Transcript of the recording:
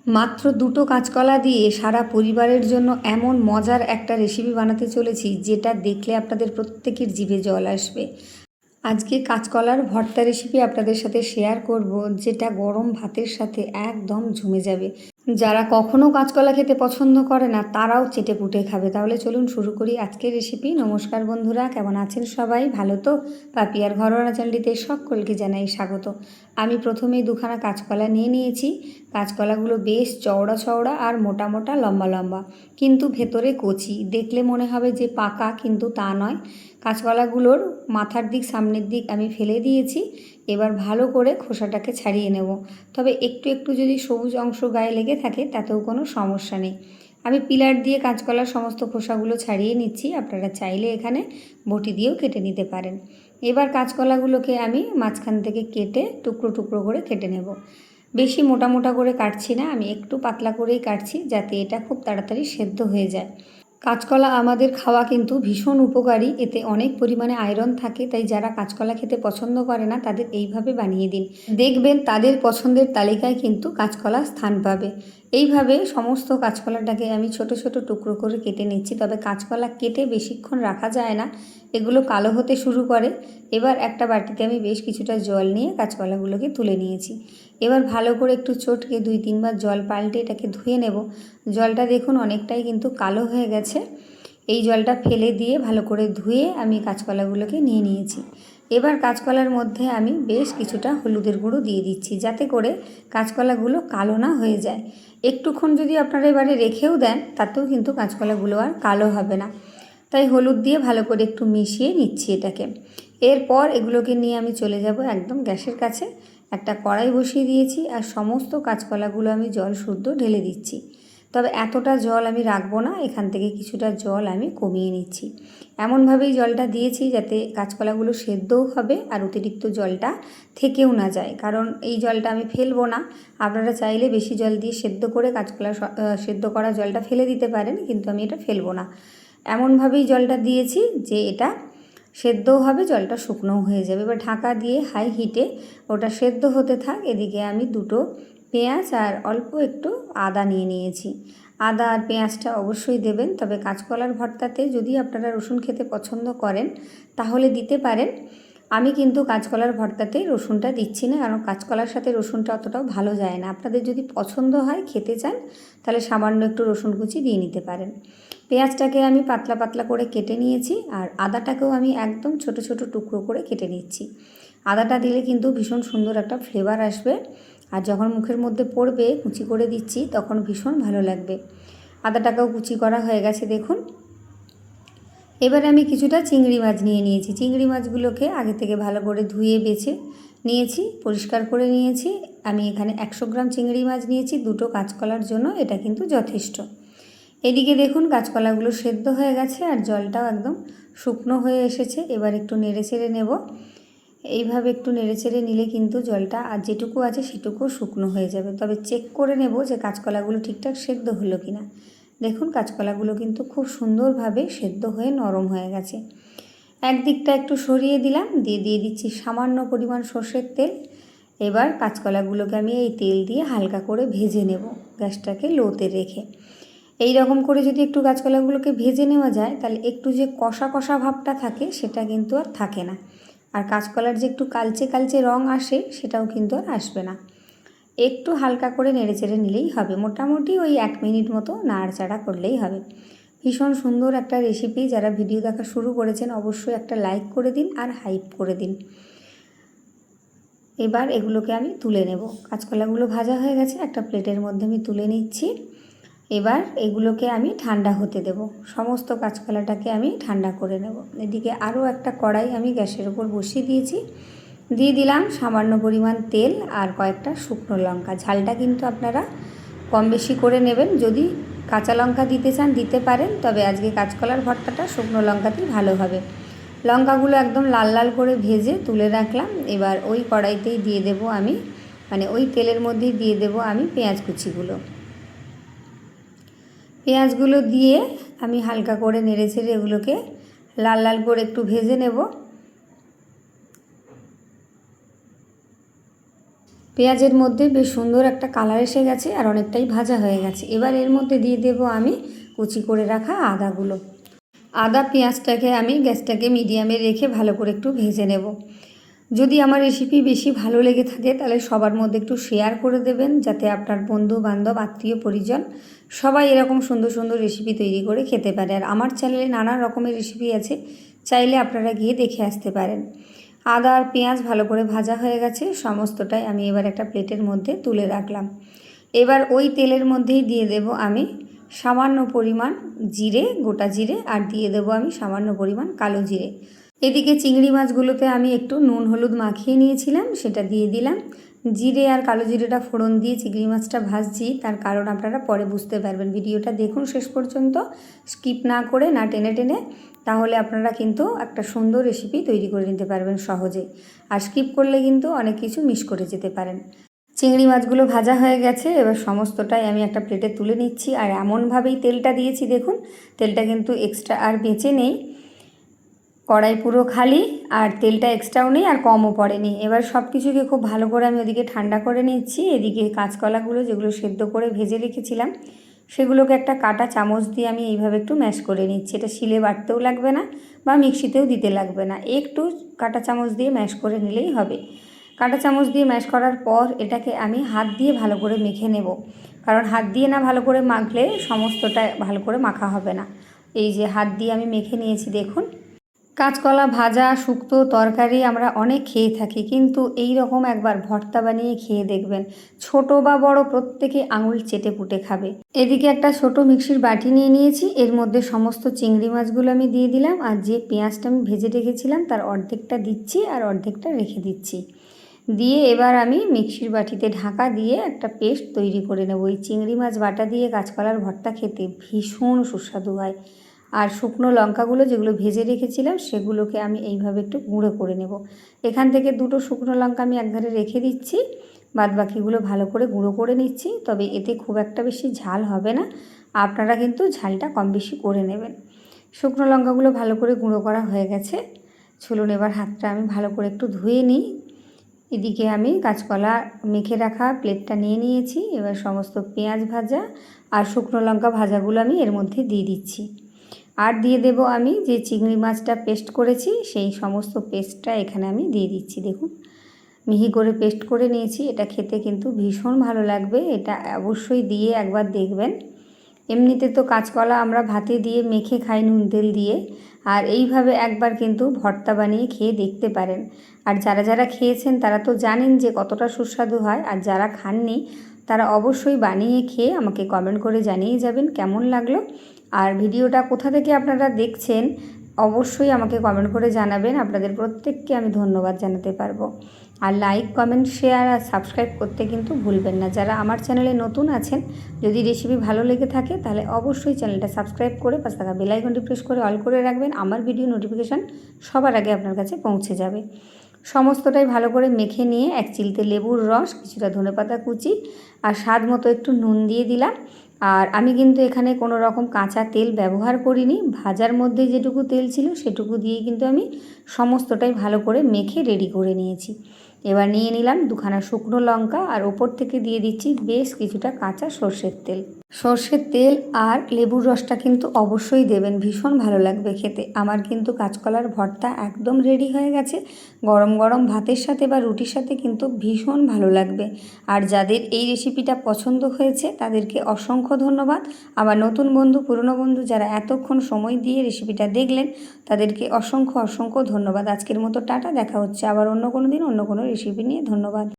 মাত্র দুটো কাঁচকলা দিয়ে সারা পরিবারের জন্য এমন মজার একটা রেসিপি বানাতে চলেছি যেটা দেখলে আপনাদের প্রত্যেকের জিভে জল আসবে। আজকে কাঁচকলার ভর্তা রেসিপি আপনাদের সাথে শেয়ার করব, যেটা গরম ভাতের সাথে একদম জমে যাবে। যারা কখনো কাঁচকলা খেতে পছন্দ করে না তারাও চেটেপুটে খাবে। তাহলে চলুন শুরু করি আজকের রেসিপি। নমস্কার বন্ধুরা, কেমন আছেন সবাই? ভালো তো? পাপিয়ার ঘরোয়া চ্যানেলটিতে সকলকে জানাই স্বাগত। আমি প্রথমেই দুখানা কাঁচকলা নিয়ে নিয়েছি। কাঁচকলাগুলো বেশ চওড়া চওড়া আর মোটা মোটা লম্বা লম্বা, কিন্তু ভেতরে কচি। দেখলে মনে হবে যে পাকা, কিন্তু তা নয়। কাঁচকলাগুলোর মাথার দিক, সামনের দিক আমি ফেলে দিয়েছি। এবার ভালো করে খোসাটাকে ছাড়িয়ে নেব। তবে একটু একটু যদি সবুজ অংশ গায়ে লেগে থাকে তাতেও কোনো সমস্যা নেই। আমি পিলার দিয়ে কাঁচকলার সমস্ত খোসাগুলো ছাড়িয়ে নিচ্ছি। আপনারা চাইলে এখানে বটি দিয়েও কেটে নিতে পারেন। এবার কাঁচকলাগুলোকে আমি মাঝখান থেকে কেটে টুকরো টুকরো করে কেটে নেব। বেশি মোটা মোটা করে কাটছি না, আমি একটু পাতলা করেই কাটছি, যাতে এটা খুব তাড়াতাড়ি সেদ্ধ হয়ে যায়। কাঁচকলা আমাদের খাওয়া কিন্তু ভীষণ উপকারী, এতে অনেক পরিমাণে আয়রন থাকে। তাই যারা কাঁচকলা খেতে পছন্দ করে না তাদের এইভাবে বানিয়ে দিন, দেখবেন তাদের পছন্দের তালিকায় কিন্তু কাঁচকলা স্থান পাবে। এইভাবে সমস্ত কাঁচকলাটাকে আমি ছোট ছোট টুকরো করে কেটে নিচ্ছি। তবে কাঁচকলা কেটে বেশিক্ষণ রাখা যায় না, এগুলো কালো হতে শুরু করে। এবার একটা বাটিতে আমি বেশ কিছুটা জল নিয়ে কাঁচকলাগুলোকে তুলে নিয়েছি। এবার ভালো করে একটু চটকে 2-3 বার জল পাল্টে এটাকে ধুয়ে নেব। জলটা দেখুন অনেকটাই কিন্তু কালো হয়ে গেছে। এই জলটা ফেলে দিয়ে ভালো করে ধুয়ে আমি কাঁচকলাগুলোকে নিয়ে নিয়েছি। এবার কাঁচকলার মধ্যে আমি বেশ কিছুটা হলুদের গুঁড়ো দিয়ে দিচ্ছি, যাতে করে কাঁচকলাগুলো কালো না হয়ে যায়। একটুক্ষণ যদি আপনারা এবারে রেখেও দেন তাতেও কিন্তু কাঁচকলাগুলো আর কালো হবে না। তাই হলুদ দিয়ে ভালো করে একটু মিশিয়ে নিচ্ছি এটাকে। এরপর এগুলোকে নিয়ে আমি চলে যাব একদম গ্যাসের কাছে। একটা কড়াই বসিয়ে দিয়েছি আর সমস্ত কাঁচকলাগুলো আমি জল শুদ্ধ ঢেলে দিচ্ছি। তবে এতটা জল আমি রাখবো না, এখান থেকে কিছুটা জল আমি কমিয়ে নিচ্ছি। এমনভাবেই জলটা দিয়েছি যাতে কাঁচকলাগুলো সেদ্ধও হবে আর অতিরিক্ত জলটা থেকেও না যায়, কারণ এই জলটা আমি ফেলবো না। আপনারা চাইলে বেশি জল দিয়ে সেদ্ধ করে কাঁচকলা সেদ্ধ করা জলটা ফেলে দিতে পারেন, কিন্তু আমি এটা ফেলবো না। এমনভাবেই জলটা দিয়েছি যে এটা সেদ্ধও হবে, জলটা শুকনোও হয়ে যাবে। এবার ঢাকা দিয়ে হাই হিটে ওটা সেদ্ধ হতে থাক। এদিকে আমি দুটো পেঁয়াজ আর অল্প একটু আদা নিয়ে নিয়েছি। আদা আর পেঁয়াজটা অবশ্যই দেবেন, তবে কাঁচকলার ভর্তাতে যদি আপনারা রসুন খেতে পছন্দ করেন তাহলে দিতে পারেন। আমি কিন্তু কাঁচকলার ভর্তাতে রসুনটা দিচ্ছি না, কারণ কাঁচকলার সাথে রসুনটা অতটাও ভালো যায় না। আপনাদের যদি পছন্দ হয়, খেতে চান, তাহলে সামান্য একটু রসুন কুচি দিয়ে নিতে পারেন। পেঁয়াজটাকে আমি পাতলা পাতলা করে কেটে নিয়েছি আর আদাটাকেও আমি একদম ছোট ছোট টুকরো করে কেটে নিচ্ছি। আদাটা দিলে কিন্তু ভীষণ সুন্দর একটা ফ্লেভার আসবে, আর যখন মুখের মধ্যে পড়বে কুচি করে দিচ্ছি তখন ভীষণ ভালো লাগবে। আদাটাকেও কুচি করা হয়ে গেছে দেখুন। এবারে আমি কিছুটা চিংড়ি মাছ নিয়ে নিয়েছি। চিংড়ি মাছগুলোকে আগে থেকে ভালো করে ধুয়ে বেছে নিয়েছি, পরিষ্কার করে নিয়েছি। আমি এখানে 100 গ্রাম চিংড়ি মাছ নিয়েছি দুটো কাঁচকলার জন্য, এটা কিন্তু যথেষ্ট। এদিকে দেখুন কাঁচকলাগুলো সেদ্ধ হয়ে গেছে আর জলটাও একদম শুকনো হয়ে এসেছে। এবার একটু নেড়ে চেড়ে নেব। এইভাবে একটু নেড়ে চেড়ে নিলে কিন্তু জলটা আর যেটুকু আছে সেটুকুও শুকনো হয়ে যাবে। তবে চেক করে নেব যে কাঁচকলাগুলো ঠিকঠাক সেদ্ধ হলো কিনা। দেখুন কাঁচকলাগুলো কিন্তু খুব সুন্দরভাবে সেদ্ধ হয়ে নরম হয়ে গেছে। একদিকটা একটু সরিয়ে দিলাম, দিয়ে দিচ্ছি সামান্য পরিমাণ সর্ষের তেল। এবার কাঁচকলাগুলোকে আমি এই তেল দিয়ে হালকা করে ভেজে নেব, গ্যাসটাকে লোতে রেখে। এই রকম করে যদি একটু কাঁচকলাগুলোকে ভেজে নেওয়া যায় তাহলে একটু যে কষা কষা ভাবটা থাকে সেটা কিন্তু আর থাকে না। আর কাঁচকলার যে একটু কালচে কালচে রং আসে সেটাও কিন্তু আর আসবে না। একটু হালকা করে নেড়েচেড়ে নিলেই হবে, মোটামুটি ওই 1 মিনিট মতো নাড়াচাড়া করলেই হবে। ভীষণ সুন্দর একটা রেসিপি। যারা ভিডিও দেখা শুরু করেছেন অবশ্যই একটা লাইক করে দিন আর হাইপ করে দিন। এবার এগুলোকে আমি তুলে নেব। কাঁচকলাগুলো ভাজা হয়ে গেছে, একটা প্লেটের মধ্যে আমি তুলে নিচ্ছি। এবার এগুলোকে আমি ঠান্ডা হতে দেব। সমস্ত কাঁচকলাটাকে আমি ঠান্ডা করে নেব। এদিকে আরও একটা কড়াই আমি গ্যাসের ওপর বসিয়ে দিয়েছি। দিয়ে দিলাম সামান্য পরিমাণ তেল আর কয়েকটা শুকনো লঙ্কা। ঝালটা কিন্তু আপনারা কম বেশি করে নেবেন। যদি কাঁচা লঙ্কা দিতে চান দিতে পারেন, তবে আজকে কাঁচকলার ভর্তাটা শুকনো লঙ্কাতেই ভালো হবে। লঙ্কাগুলো একদম লাল লাল করে ভেজে তুলে রাখলাম। এবার ওই কড়াইতেই দিয়ে দেব আমি, ওই তেলের মধ্যেই দিয়ে দেব আমি পেঁয়াজ কুচিগুলো। পেঁয়াজগুলো দিয়ে আমি হালকা করে নেড়ে ছেড়ে এগুলোকে লাল লাল করে একটু ভেজে নেব। পেঁয়াজের মধ্যে বেশ সুন্দর একটা কালার এসে গেছে আর অনেকটাই ভাজা হয়ে গেছে। এবার এর মধ্যে দিয়ে দেব আমি কুচি করে রাখা আদাগুলো। আদা পেঁয়াজটাকে আমি গ্যাসটাকে মিডিয়ামে রেখে ভালো করে একটু ভেজে নেব। যদি আমার রেসিপি বেশি ভালো লেগে থাকে তাহলে সবার মধ্যে একটু শেয়ার করে দেবেন, যাতে আপনার বন্ধু বান্ধব আত্মীয় পরিজন সবাই এরকম সুন্দর সুন্দর রেসিপি তৈরি করে খেতে পারে। আর আমার চ্যানেলে নানা রকমের রেসিপি আছে, চাইলে আপনারা গিয়ে দেখে আসতে পারেন। আদা আর পেঁয়াজ ভালো করে ভাজা হয়ে গেছে, সমস্তটাই আমি এবার একটা প্লেটের মধ্যে তুলে রাখলাম। এবার ওই তেলের মধ্যেই দিয়ে দেব আমি সামান্য পরিমাণ জিরে, গোটা জিরে, আর দিয়ে দেব আমি সামান্য পরিমাণ কালো জিরে। এদিকে চিংড়ি মাছগুলোতে আমি একটু নুন হলুদ মাখিয়ে নিয়েছিলাম, সেটা দিয়ে দিলাম। জিরে আর কালো জিরেটা ফোড়ন দিয়ে চিংড়ি মাছটা ভাজছি, তার কারণ আপনারা পরে বুঝতে পারবেন। ভিডিওটা দেখুন শেষ পর্যন্ত, স্কিপ না করে, না টেনে টেনে, তাহলে আপনারা কিন্তু একটা সুন্দর রেসিপি তৈরি করে নিতে পারবেন সহজে। আর স্কিপ করলে কিন্তু অনেক কিছু মিস করে যেতে পারেন। চিংড়ি মাছগুলো ভাজা হয়ে গেছে, এবার সমস্তটাই আমি একটা প্লেটে তুলে নিচ্ছি। আর এমনভাবেই তেলটা দিয়েছি, দেখুন তেলটা কিন্তু এক্সট্রা আর বেঁচে নেই, কড়াই পুরো খালি, আর তেলটা এক্সট্রাও নেই আর কমও পড়েনি। এবার সব কিছুকে খুব ভালো করে আমি ওদিকে ঠান্ডা করে নিচ্ছি। এদিকে কাঁচকলাগুলো যেগুলো সেদ্ধ করে ভেজে রেখেছিলাম, সেগুলোকে একটা কাঁটা চামচ দিয়ে আমি এইভাবে একটু ম্যাশ করে নিচ্ছি। এটা শিলে বাটতেও লাগবে না বা মিক্সিতেও দিতে লাগবে না, একটু কাঁটা চামচ দিয়ে ম্যাশ করে নিলেই হবে। কাঁটা চামচ দিয়ে ম্যাশ করার পর এটাকে আমি হাত দিয়ে ভালো করে মেখে নেব, কারণ হাত দিয়ে না ভালো করে মাখলে সমস্তটা ভালো করে মাখা হবে না। এই যে হাত দিয়ে আমি মেখে নিয়েছি, দেখুন। কাঁচকলা ভাজা, শুক্তো, তরকারি আমরা অনেক খেয়ে থাকি, কিন্তু এই রকম একবার ভর্তা বানিয়ে খেয়ে দেখবেন, ছোট বা বড় প্রত্যেকে আঙুল চেটে পুটে খাবে। এদিকে একটা ছোট মিক্সির বাটি নিয়ে নিয়েছি, এর মধ্যে সমস্ত চিংড়ি মাছগুলো আমি দিয়ে দিলাম, আর যে পেঁয়াজটা আমি ভেজে রেখেছিলাম তার অর্ধেকটা দিচ্ছি আর অর্ধেকটা রেখে দিচ্ছি। দিয়ে এবার আমি মিক্সির বাটিতে ঢাকা দিয়ে একটা পেস্ট তৈরি করে নেব। এই চিংড়ি মাছ বাটা দিয়ে কাঁচকলার ভর্তা খেতে ভীষণ সুস্বাদু হয়। আর শুকনো লঙ্কাগুলো যেগুলো ভেজে রেখেছিলাম সেগুলোকে আমি এইভাবে একটু গুঁড়ো করে নেব। এখান থেকে দুটো শুকনো লঙ্কা আমি একধারে রেখে দিচ্ছি, বাদ বাকিগুলো ভালো করে গুঁড়ো করে নিচ্ছি। তবে এতে খুব একটা বেশি ঝাল হবে না, আপনারা কিন্তু ঝালটা কম বেশি করে নেবেন। শুকনো লঙ্কাগুলো ভালো করে গুঁড়ো করা হয়ে গেছে। চলুন এবার হাতটা আমি ভালো করে একটু ধুয়ে নিই। এদিকে আমি কাঁচকলা মেখে রাখা প্লেটটা নিয়ে নিয়েছি। এবার সমস্ত পেঁয়াজ ভাজা আর শুকনো লঙ্কা ভাজাগুলো আমি এর মধ্যে দিয়ে দিচ্ছি। আর দিয়ে দেব আমি যে চিংড়ি মাছটা পেস্ট করেছি, সেই সমস্ত পেস্টটা এখানে আমি দিয়ে দিচ্ছি। দেখুন মিহি করে পেস্ট করে নিয়েছি, এটা খেতে কিন্তু ভীষণ ভালো লাগবে, এটা অবশ্যই দিয়ে একবার দেখবেন। এমনিতে তো কাঁচকলা আমরা ভাতে দিয়ে মেখে খাই নুন তেল দিয়ে, আর এইভাবে একবার কিন্তু ভর্তা বানিয়ে খেয়ে দেখতে পারেন। আর যারা যারা খেয়েছেন তারা তো জানেন যে কতটা সুস্বাদু হয়, আর যারা খাননি তারা অবশ্যই বানিয়ে খেয়ে আমাকে কমেন্ট করে জানিয়ে যাবেন কেমন লাগলো। আর ভিডিওটা কোথা থেকে আপনারা দেখছেন অবশ্যই আমাকে কমেন্ট করে জানাবেন, আপনাদের প্রত্যেককে আমি ধন্যবাদ জানাতে পারবো। আর লাইক, কমেন্ট, শেয়ার আর সাবস্ক্রাইব করতে কিন্তু ভুলবেন না। যারা আমার চ্যানেলে নতুন আছেন, যদি রেসিপি ভালো লেগে থাকে তাহলে অবশ্যই চ্যানেলটা সাবস্ক্রাইব করে পাশে থাকা বেল আইকনটি প্রেস করে অল করে রাখবেন। আমার ভিডিও নোটিফিকেশান সবার আগে আপনার কাছে পৌঁছে যাবে। সমস্তটাই ভালো করে মেখে নিয়ে এক চিলতে লেবুর রস, কিছুটা ধনেপাতা কুচি আর স্বাদ মতো একটু নুন দিয়ে দিলাম। আর আমি কিন্তু এখানে কোনো রকম কাঁচা তেল ব্যবহার করিনি, ভাজার মধ্যে যেটুকু তেল ছিল সেটুকু দিয়েই কিন্তু আমি সমস্তটাই ভালো করে মেখে রেডি করে নিয়েছি। এবার নিয়ে নিলাম দুখানা শুকনো লঙ্কা, আর ওপর থেকে দিয়ে দিচ্ছি বেশ কিছুটা কাঁচা সর্ষের তেল। সর্ষের তেল আর লেবুর রসটা কিন্তু অবশ্যই দেবেন, ভীষণ ভালো লাগবে খেতে। আমার কিন্তু কাঁচকলার ভর্তা একদম রেডি হয়ে গেছে, গরম গরম ভাতের সাথে বা রুটির সাথে কিন্তু ভীষণ ভালো লাগবে। আর যাদের এই রেসিপিটা পছন্দ হয়েছে তাদেরকে অসংখ্য ধন্যবাদ। আবার নতুন বন্ধু, পুরনো বন্ধু যারা এতক্ষণ সময় দিয়ে রেসিপিটা দেখলেন তাদেরকে অসংখ্য অসংখ্য ধন্যবাদ। আজকের মতো টাটা, দেখা হচ্ছে আবার অন্য কোনো দিন অন্য কোনো রেসিপি নিয়ে। ধন্যবাদ।